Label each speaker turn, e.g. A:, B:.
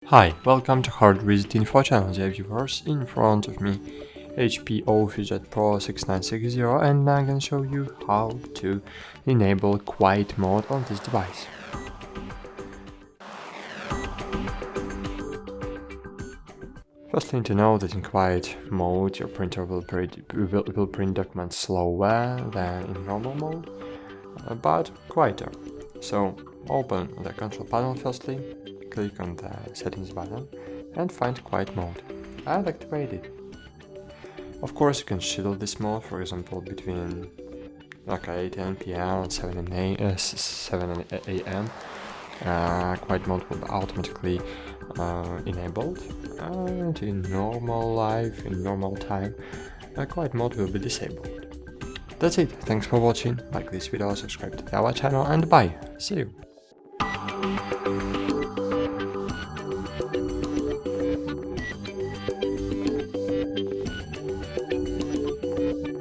A: Hi, welcome to HardReset.Info channel, dear viewers. In front of me, HP Officejet Pro 6960, and I'm gonna show you how to enable quiet mode on this device. First thing to know that in quiet mode your printer will print documents slower than in normal mode, but quieter. So open the control panel firstly, click on the settings button and find quiet mode and activate it. Of course you can schedule this mode, for example between 10 p.m. and 7 a.m. Quiet mode will be automatically enabled, and in normal life, in normal time, quiet mode will be disabled. That's it, thanks for watching, like this video, subscribe to our channel, and bye, see you!